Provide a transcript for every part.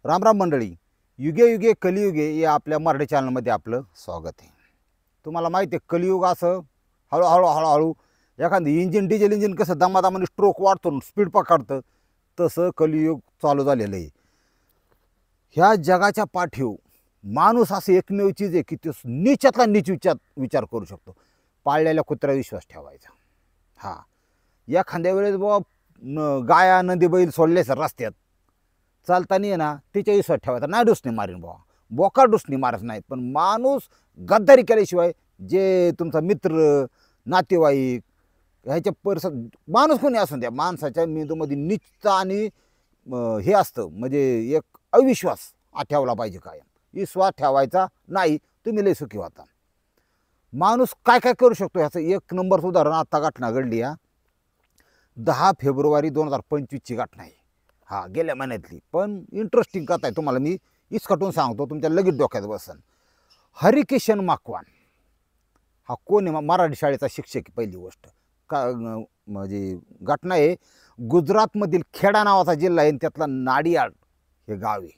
राम राम मंडळी. युगे युगे कलियुगे या आपल्या मराठी चॅनलमध्ये आपलं स्वागत आहे. तुम्हाला माहिती आहे कलियुग असं हळूहळू एखादं इंजिन डिझेल इंजिन कसं दमादमाने स्ट्रोक वाढतो स्पीड पकडतं तसं कलियुग चालू झालेलं आहे. ह्या जगाच्या पाठीव माणूस असं एकमेव चीज आहे की तो नीचातला नीच विचार करू शकतो. पाळलेल्या कुत्र्यावर विश्वास ठेवायचा. हा एखाद्या वेळेस बाबा गाया नंदी बैल सोडले सर रस्त्यात चालताना आहे ना तिच्या विश्वास ठेवायचा नाही. डुसणी मारीन बाबा बोका डुसणी मारत नाहीत. पण माणूस गद्दारी केल्याशिवाय जे तुमचा मित्र नातेवाईक ह्याच्या परिसर माणूस कोणी असून द्या माणसाच्या मेंदूमध्ये निचता आणि हे असतं म्हणजे एक अविश्वास ठेवला पाहिजे. कायम विश्वास ठेवायचा नाही. तुम्ही लय सुखी होता. माणूस काय काय करू शकतो ह्याचं एक नंबरचं उदाहरण आता घटना घडली. 10 फेब्रुवारी 2025ची घटना आहे. हा गेल्या महिन्यातली पण इंटरेस्टिंग कथा आहे. तुम्हाला मी इसकटून सांगतो तुमच्या लगेच डोक्यात बसन. हरिकिशन माकवान हा कोण आहे? मराठी शाळेचा शिक्षक. पहिली गोष्ट का म्हणजे घटना आहे गुजरातमधील खेडा नावाचा जिल्हा आहे त्यातला नाडियाड हे गाव आहे.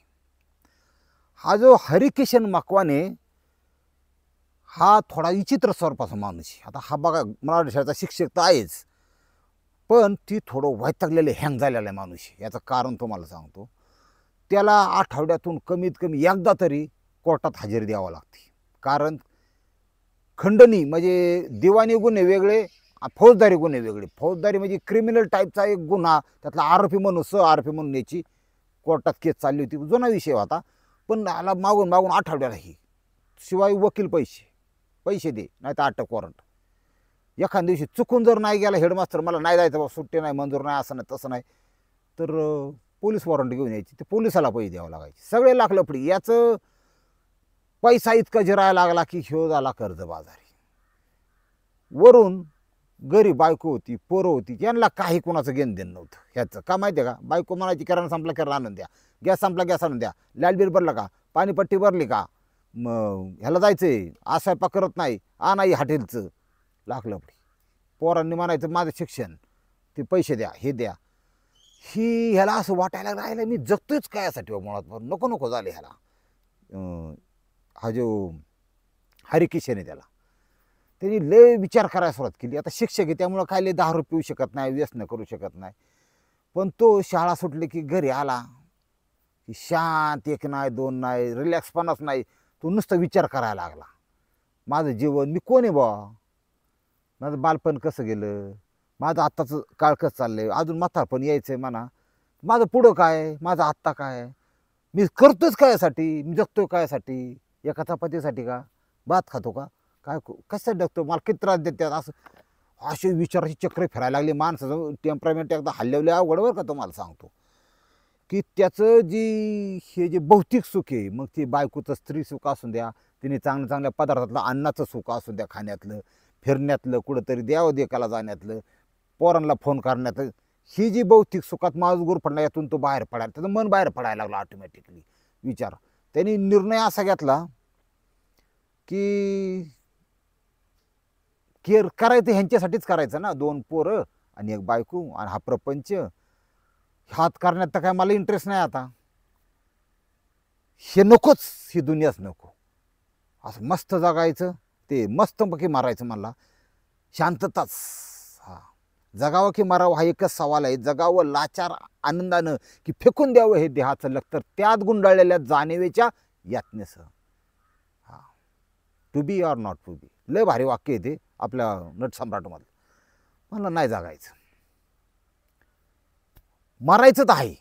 हा जो हरिकिशन माकवान आहे हा थोडा विचित्र स्वरूपाचा माणूस आहे. आता हा बघा मराठी शाळेचा शिक्षक तर आहेच पण ती थोडं वैतागलेलं हँग झालेलं आहे माणूस. याचं कारण तुम्हाला सांगतो. त्याला आठवड्यातून कमीत कमी एकदा तरी कोर्टात हजेरी द्यावं लागते. कारण खंडणी म्हणजे दिवाणी गुन्हे वेगळे फौजदारी गुन्हे वेगळे. फौजदारी म्हणजे क्रिमिनल टाईपचा एक गुन्हा त्यातला आरोपी म्हणून आरोपी म्हणून याची कोर्टात केस चालली होती. जुना विषय होता पण आला मागून मागून आठवड्यालाही. शिवाय वकील पैसे दे नाही तर अटक वॉरंट. एखाद्या दिवशी चुकून जर नाही गेला हेडमास्टर मला नाही जायचं बाबा सुट्टी नाही मंजूर नाही असं नाही तसं नाही तर पोलीस वॉरंट घेऊन यायची. ते पोलिसाला पैसे द्यावं लागायचे. सगळे लाख लफडी. याचं पैसा इतका जिरायला लागला की ह्यो झाला कर्जबाजारी. वरून गरीब बायको होती पोरं होती यांना काही कोणाचं घेणं देणं नव्हतं. ह्याचं का माहिती आहे का? बायको म्हणायची किराणा संपला किराणा आणून द्या, गॅस संपला गॅस आणून द्या, लाईट बिल भरलं का, पाणीपट्टी भरली का, मग ह्याला जायचं आहे आज स्वयंपाक करत नाही नाही हॉटेलचं लाख लफडी. पोरांनी म्हणायचं माझं शिक्षण ते पैसे द्या हे द्या. ही ह्याला असं वाटायला राहिलं मी जगतोच काय यासाठी मुळात नको नको झाले ह्याला. हा जो हरिकिशन आहे त्याला त्यांनी लय विचार करायला सुरुवात केली. आता शिक्षक आहे त्यामुळं काय लय दारू पिऊ शकत नाही व्यसन करू शकत नाही. पण तो शाळा सुटली की घरी आला की शांत एक नाही दोन नाही रिलॅक्सपणाच नाही. तो नुसतं विचार करायला लागला माझं जीवन मी कोण आहे बा, माझं बालपण कसं गेलं, माझं आत्ताचं काळ कसं चाललंय, अजून म्हातारपण यायचं आहे म्हणा, माझं पुढं काय, माझं आत्ता काय, मी करतोच कायसाठी, मी जगतोय कायसाठी, एका चपातीसाठी का, भात खातो का, काय कसं जगतो, मला किती त्रास देतात असं असे विचाराची चक्र फिरायला लागली. माणसाचं टेम्परामेंट एकदा हल्ल्यावले अवघड बरं का. तुम्हाला सांगतो की त्याचं हे जे भौतिक सुख आहे मग ते बायकोचं स्त्री सुख असून द्या, तिने चांगल्या चांगल्या पदार्थातलं अन्नाचं सुख असून द्या, खाण्यातलं फिरण्यातलं कुठंतरी द्यावं देकाला जाण्यातलं पोरांना फोन करण्यातलं ही जी भौतिक सुखात माजगूर पडणं यातून तो बाहेर पडायला त्याचं मन बाहेर पडायला लागलं ऑटोमॅटिकली. विचार त्यांनी निर्णय असा घेतला की केअर करायचं ह्यांच्यासाठीच करायचं ना. 2 पोरं आणि 1 बायको आणि हा प्रपंच हात करण्यात तर काय मला इंटरेस्ट नाही. आता हे नकोच, ही दुनियाच नको. असं मस्त जगायचं ते मस्तपैकी मारायचं. मला शांतताच. हा जगावं की मारावं हा एकच सवाल आहे. जगावं लाचार आनंदानं की फेकून द्यावं हे देहाचं लक्तर त्यात गुंडाळलेल्या जाणीवेच्या यातनेसह. हा to be or not to be. लय भारी वाक्य आहे ते आपल्या नटसम्राटमधलं. मला नाही जगायचं, मरायचं तर आहे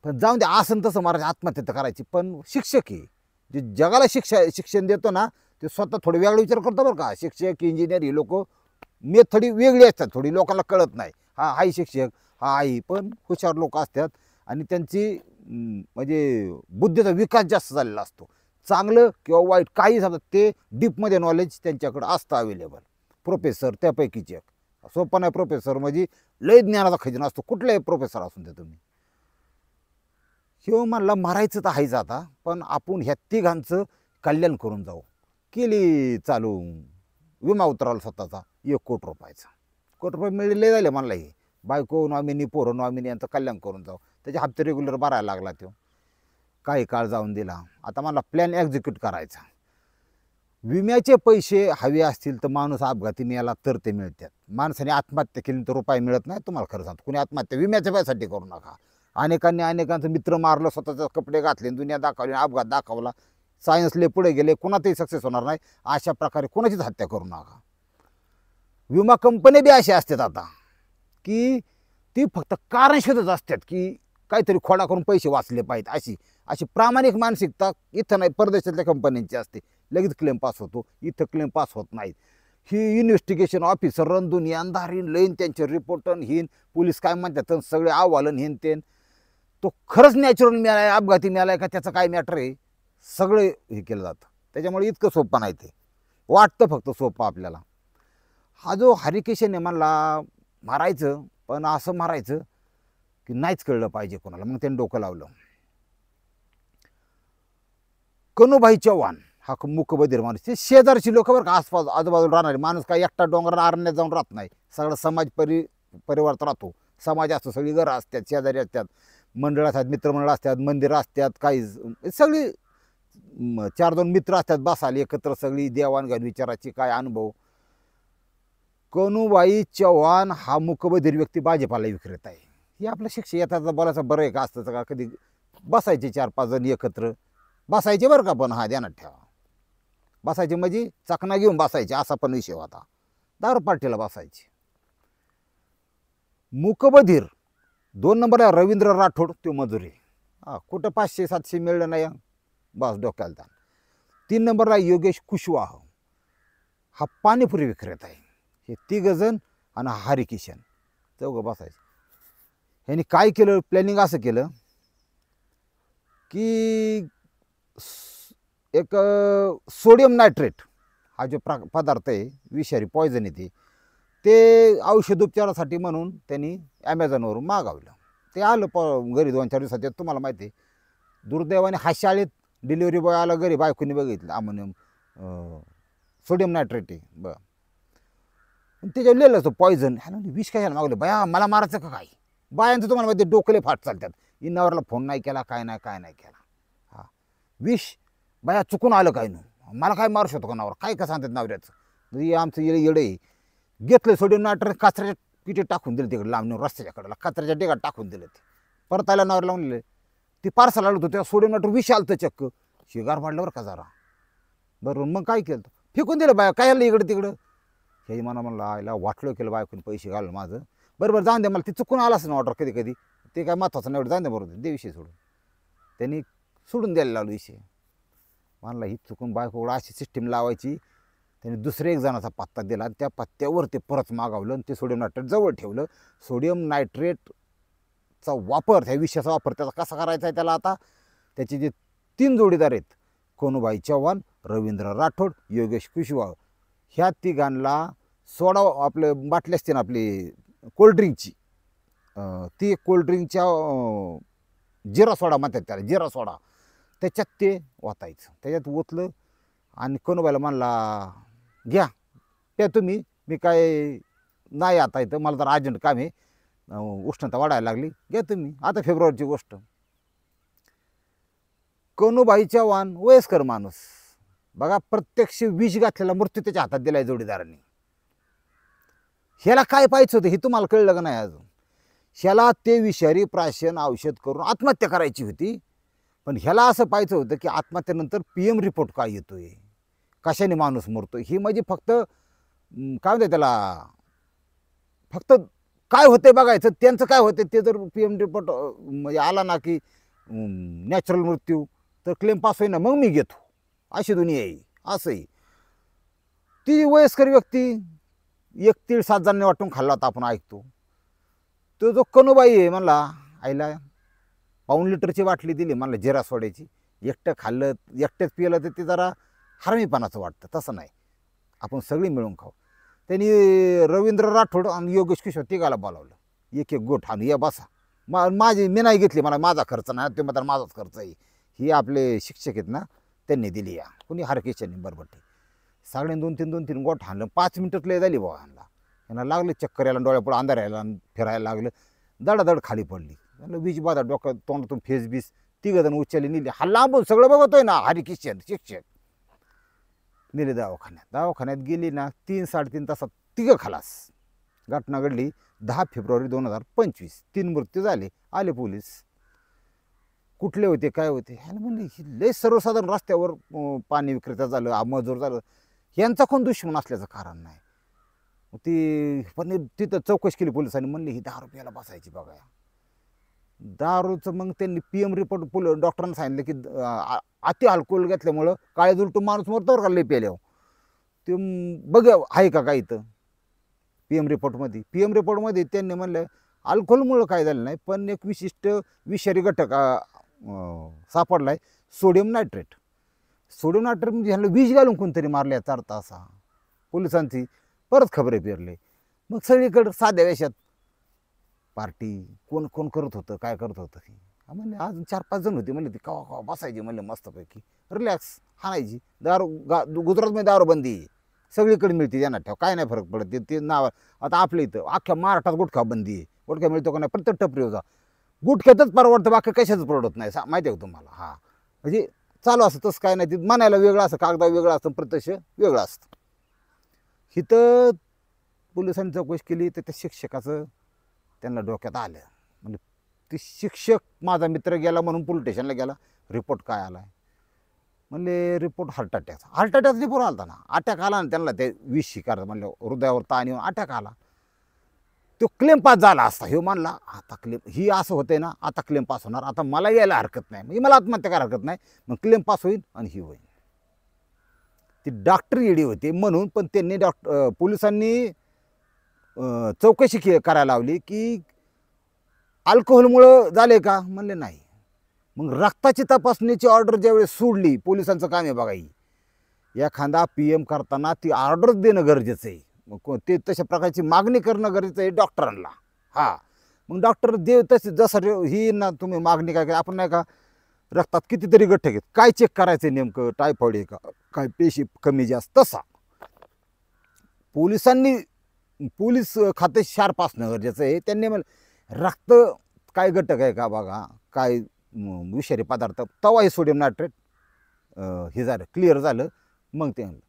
पण जाऊन दे असं तसं मारायचं, आत्महत्या तर करायची. पण शिक्षक आहे जे जगाला शिक्षण देतो ना ते स्वतः थोडे वेगळा विचार करतो बरं का. शिक्षक इंजिनियर ही लोक मेथडी वेगळी असतात थोडी, लोकांना कळत नाही. हा आई शिक्षक हा आई पण हुशार लोक असतात आणि त्यांची म्हणजे बुद्धीचा विकास जास्त झालेला असतो. चांगलं किंवा वाईट काही समजा ते डीपमध्ये नॉलेज त्यांच्याकडं असतं अवेलेबल. प्रोफेसर त्यापैकीच एक. सोपं नाही प्रोफेसर म्हणजे लय ज्ञानाचा खजिना असतो कुठलाही प्रोफेसर असून द्या तुम्ही. किंवा म्हणला मारायचं तर आहेच आता पण आपण ह्या तिघांचं कल्याण करून जाऊ. केली चालू विमा उतराला स्वतःचा 1 कोटी रुपयाचा. कोटी रुपये मिळले झाले म्हणला. हे बायको नॉमिनी पोरं नॉमिनी यांचं कल्याण करून जाऊ. त्याचे हप्ते रेग्युलर भरायला लागला तो. काही काळ जाऊन दिला. आता मला प्लॅन एक्झिक्यूट करायचा. विम्याचे पैसे हवे असतील तर माणूस अपघाती मिळाला तर ते मिळतात. माणसाने आत्महत्या केली तर रुपये मिळत नाही. तुम्हाला खरं सांगतो, कुणी आत्महत्या विम्याच्या पैशासाठी करू नका. अनेकांचं मित्र मारलं, स्वतःचे कपडे घातले, दुनिया दाखवली, अपघात दाखवला, सायन्सले पुढे गेले, कुणातही सक्सेस होणार नाही. अशा प्रकारे कोणाचीच हत्या करू नका. विमा कंपन्या बी अशा असतात आता की ती फक्त कारण शोधत असतात की काहीतरी खोडा करून पैसे वाचले पाहिजेत. अशी प्रामाणिक मानसिकता इथं नाही, परदेशातल्या कंपन्यांची असते. लगेच क्लेम पास होतो, इथं क्लेम पास होत नाहीत. ही इन्व्हेस्टिगेशन ऑफिसर रन दुनिया अंधारीन लईन, त्यांचे रिपोर्टन हिन, पोलीस काय म्हणतात सगळे अहवालन हिन तेन. तो खरंच नॅचरल मिळालाय, अपघाती मिळालाय का त्याचं काय मॅटर आहे, सगळं हे केलं जातं. त्याच्यामुळे इतकं सोपं नाही, ते वाटतं फक्त सोपं आपल्याला. हा जो हरिकेशन आहे म्हणला मारायचं, पण असं मारायचं की नाहीच कळलं पाहिजे कोणाला. मग त्यांनी डोकं लावलं. कनुभाई चव्हाण हा मूकबधीर माणूस, ते शेजारची लोक बरं का, आसपास आजूबाजूला राहणारे माणूस. काय एकटा डोंगराला अरण्यात जाऊन राहत नाही, सगळं समाज परिवारात राहतो. समाज असतो, सगळी घरं असतात, शेजारी असतात, मंडळ असतात, मित्रमंडळ असतात, मंदिरं असतात, काही सगळी 4-2 मित्र असतात, बसाले एकत्र, सगळी देवाणघेवाण विचाराची, काय अनुभव. कनुबाई चव्हाण हा मूकबधीर व्यक्ती भाजीपाला विक्रेता आहे. हे आपलं शिक्षण येतात बोलायचं बरं आहे का असतं का, कधी बसायचे 4-5 जण एकत्र बसायचे बरं का, पण हा ध्यानात ठेवा, बसायचे म्हणजे चकना घेऊन बसायचे असा पण विषय होता. दारू पार्टीला बसायचे. मूकबधीर 2 नंबरला रवींद्र राठोड, तो मजुरी. कुठं 500-700 मिळलं नाही, बस डोक्याला ताण. 3 नंबरला योगेश कुशवाह हा पाणीपुरी विक्रेता आहे. हे 3 जण आणि हरिकिशन 4 बसायचे. ह्यांनी काय केलं, प्लॅनिंग असं केलं की एक सोडियम नायट्रेट हा जो पदार्थ आहे, विषारी पॉयझन आहे, ते औषधोपचारासाठी म्हणून त्यांनी ॲमेझॉनवरून मागवलं. ते आलं घरी 2-4 दिवसात. तुम्हाला माहिती आहे, दुर्दैवाने हा शाळेत डिलिव्हरी बॉय आला घरी, बायकोनी बघितलं अमोनियम सोडियम नायट्रेट आहे. बरं, त्याच्यावर लिहिलं असतं पॉयझन. ह्याला विष कशाला मागवलं, बाया मला मारायचं का काय. बायांचं तुम्हाला माहिती, डोकले फाट चालतात. इनावरला फोन नाही केला, काय नाही केला. हा विष बाया चुकून आलं काय नाही, मला काय मारू शकतो का नावर, काय का सांगतात नवऱ्याचं. हे आमचं येडे घेतलं सोडियम नायट्रेट, कचऱ्याच्या पिठे टाकून दिलं तिकडे लांब रस्त्याच्या कडेला, कचऱ्याच्या डेगात टाकून दिलं. ते परत आल्या नावर लावून दिले. ती पार्सल आलं होतं, त्या सोडियम नायट्रेट विष आलं तर चक्क. शिगार पाडल्यावर का जरा बरोबर. मग काय केलं, फेकून दिलं बाया, काय आलं इकडं तिकडं. हे म्हणलं आईला वाटलं केलं, बायकोने पैसे घालून माझं. बरोबर जाऊन दे, मला ते चुकून आलं असं ना ऑर्डर कधी ते काय महत्त्वाचं नाही, जाऊन दे बरोबर, दे विषय सोडून. त्यांनी सोडून द्यायला लावलं विषय. म्हणला ही चुकून बायकोकडं अशी सिस्टीम लावायची. त्यांनी दुसऱ्या एक जणाचा पत्ता दिला आणि त्या पत्त्यावर ते परत मागवलं आणि ते सोडियम नायट्रेट जवळ ठेवलं. सोडियम नायट्रेटचा वापर, त्या विषयाचा वापर त्याचा कसा करायचा आहे त्याला, आता त्याचे जे 3 जोडीदार आहेत, कनुबाई चव्हाण, रवींद्र राठोड, योगेश कुशवाह, ह्या 3घांना सोडा, आपले बाटली असते ना आपली कोल्ड्रिंकची, ती कोल्ड्रिंकच्या जिरा सोडा म्हणतात त्याला, जिरा सोडा, त्याच्यात ते ओतायचं. त्याच्यात ओतलं आणि कनुबाईला म्हणला घ्या त्या तुम्ही, मी काय नाही आता इथं, मला तर अर्जंट काम आहे, उष्णता वाढायला लागली, घ्या तुम्ही. आता फेब्रुवारीची गोष्ट. कनुबाई चव्हाण वयस्कर माणूस बघा, प्रत्यक्ष विष घातलेला मृत्यू त्याच्या हातात दिलाय जोडीदारांनी. ह्याला काय पाहिजे होतं हे तुम्हाला कळलं का नाही अजून. ह्याला ते विषारी प्राशन औषध करून आत्महत्या करायची होती, पण ह्याला असं पाहिजे होतं की आत्महत्येनंतर PM रिपोर्ट काय येतोय, कशाने माणूस मरतोय. ही म्हणजे फक्त काय म्हणते त्याला, फक्त काय होते बघायचं. त्यांचं काय होते ते जर PM रिपोर्ट म्हणजे आला ना की नॅचरल मृत्यू, तर क्लेम पास होईना, मग मी घेतो. अशी दुनिया आहे. असंही ती वयस्कर व्यक्ती 1-7 जणांनी वाटून खाल्ला होता, आपण ऐकतो. तो जो कनुबाई आहे म्हणला आईला पाऊण लिटरची बाटली दिली म्हणलं जिरा सोड्याची, एकटं खाल्लं एकटेच पिलं तर ते जरा हरमीपणाचं वाटतं. तसं नाही, आपण सगळी मिळून खाऊ. त्यांनी रवींद्र राठोड आणि योगेश कुशवाह 3घाला बोलावलं, एक गोठ आणि या बसा. माझी मी नाही घेतली, मला माझा खर्च नाही, ते मात्र माझाच खर्च आहे. ही आपले शिक्षक आहेत ना, त्यांनी दिली. या कुणी हरकेशनी बरोबर. सगळ्यांनी 2-3 गोठ आणलं. 5 मिनिटात लय झाली बाबा. यांना लागले चक्कर यायला, डोळ्यापुढं अंधार यायला, फिरायला लागलं. दडादड खाली पडली. म्हणलं वीज बाधा डोक्यात, तोंडातून फेस बीस तिघजण उचलले नेले. हा लांबून सगळं बघतोय ना हरिकिशन शिक्षक. नेले दवाखान्यात गेली ना 3-3.5 तासात तिघं खलास. घटना घडली 10 फेब्रुवारी 2025. 3 मृत्यू झाले. आले पोलीस. कुठले होते काय होते ह्याला म्हणले लय सर्वसाधारण रस्त्यावर पाणी विक्रेता झालं मजूर झालं यांचा कोण दुश्मन असल्याचं कारण नाही. ती पण तिथं चौकशी केली पोलिसांनी. म्हणले ही 10 रुपयाला बसायची बघा. दारूचं मग त्यांनी PM रिपोर्ट डॉक्टरांना सांगितलं की अति अल्कोहोल घेतल्यामुळं काळे उलटून माणूस मरतो का लय प्याल्यावर. ते बघ आहे का काय इथं PM रिपोर्टमध्ये त्यांनी म्हणलं अल्कोहोलमुळं काय झालं नाही पण एक विशिष्ट विषारी घटक सापडला आहे सोडियम नायट्रेट. सोडियम नायट्रेट म्हणजे ह्यांना विष घालून कोणतरी मारल्या 4 तासा. पोलिसांची परत खबरे पेरले. मग सगळीकडं साध्या वेशात पार्टी कोण कोण करत होतं काय करत होतं की म्हणले अजून 4-5 जण होते. म्हणले ती कवा कवा बसायचे म्हणले मस्तपैकी रिलॅक्स हाणायची. गुजरातमध्ये दारूबंदी सगळीकडे मिळते त्यांना ठेव काय नाही फरक पडत. ते नाव आता आपल्या इथं अख्ख्या महाराष्ट्रात गुटखा बंदी आहे. गुटखा मिळतो का नाही प्रत्येक टपरीवर जा. गुटख्यातच परवडतं बाकी कशाच परवडत नाही माहिती आहे का तुम्हाला. हा म्हणजे चालू असतं तसं काय नाही. ते म्हणायला वेगळं असतं कागदा वेगळं असतं प्रत्यक्ष वेगळं असतं. इथं पोलिसांनी चौकशी केली तर त्या शिक्षकाचं त्यांना डोक्यात आलं. म्हणजे ते शिक्षक माझा मित्र गेला म्हणून पोलीस स्टेशनला गेला. रिपोर्ट काय आला आहे म्हणले रिपोर्ट हार्ट अटॅकचा रिपोर्ट आला ना. अटॅक आला ना त्यांना ते विष शिकार म्हणलं हृदयावर ताण येऊन अटॅक आला. तो क्लेम पास झाला असता. हे मानला आता क्लेम ही असं होते ना आता क्लेम पास होणार आता मला यायला हरकत नाही म्हणजे मला आत्महत्या करायला हरकत नाही. मग क्लेम पास होईल आणि ही होईल. ती डॉक्टर येडी होते म्हणून पण त्यांनी पोलिसांनी चौकशी करायला लावली की अल्कोहोलमुळं झाले का म्हणले नाही. मग रक्ताची तपासणीची ऑर्डर ज्यावेळेस सोडली पोलिसांचं काम आहे बघा. ही एखादा PM करताना ती ऑर्डरच देणं गरजेचं आहे. मग ते तशा प्रकारची मागणी करणं गरजेचं आहे डॉक्टरांना. हा मग डॉक्टर देव तसे जसं ही ना तुम्ही मागणी काय करा आपण नाही का रक्तात कितीतरी गठ्ठे घेत काय चेक करायचं नेमकं टायफॉइड आहे का काय पेशी कमी जास्त तसा पोलीस खाते शार्प असणं गरजेचं आहे. त्यांनी मला रक्त काय घटक आहे का बघा काय विषारी पदार्थ तवा हे सोडियम नायट्रेट हे झालं क्लिअर झालं. मग ते म्हणलं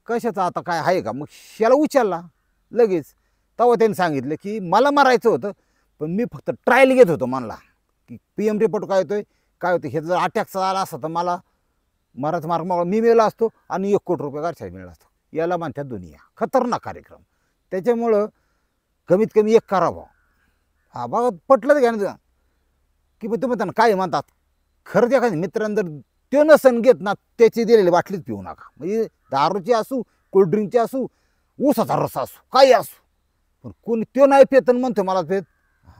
कशाचं आता काय आहे का मग याला उचलला लगेच. तेव्हा त्यांनी सांगितलं की मला मारायचं होतं पण मी फक्त ट्रायल घेत होतो म्हणला की PM रिपोर्ट काय होतोय काय होतं हे जर अटॅकचा आला असता तर मला मारायचा मार्ग मी मिळाला असतो आणि 1 कोटी रुपये गारछा मिळाला असतो. याला म्हणतात दुनिया खतरनाक कार्यक्रम. त्याच्यामुळं कमीत कमी एक करावं. हा बघा पटलं घ्या ना की मग तुम्ही त्यांना काय म्हणतात खरंच एखाद्या मित्रांनी जर तो नसन घेत ना त्याची दिलेली बाटलीच पिऊ नका. म्हणजे दारूची असू कोल्ड्रिंकची असू ऊसाचा रस असू काही असू पण कोणी तो नाही पेत म्हणतो मला पेत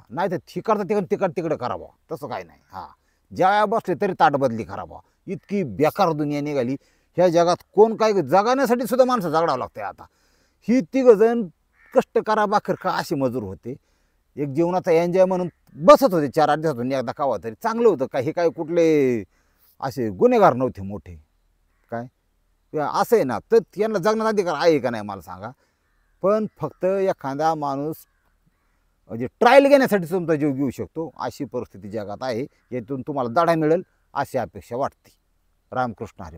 नाही तर ठिकाणचं तिकडं करावं तसं काय नाही. हा ज्या बसले तरी ताटबदली करावं. इतकी बेकार दुनिया निघाली. ह्या जगात कोण काय जगण्यासाठी सुद्धा माणसं जगडावं लागतंय. आता ही तिघजण कष्ट करा भाकर का असे मजूर होते. एक जीवनाचा एन्जॉय म्हणून बसत होते 4-8 दिवसातून एकदा कावा तरी चांगलं होतं. काही काय कुठले असे गुन्हेगार नव्हते मोठे काय असं आहे ना. तर यांना जगण्याचा अधिकार आहे का नाही मला सांगा. पण फक्त एखादा माणूस म्हणजे ट्रायल घेण्यासाठी तुमचा जीव घेऊ शकतो अशी परिस्थिती जगात आहे. यातून तुम्हाला धडा मिळेल अशी अपेक्षा वाटते. रामकृष्ण हरी.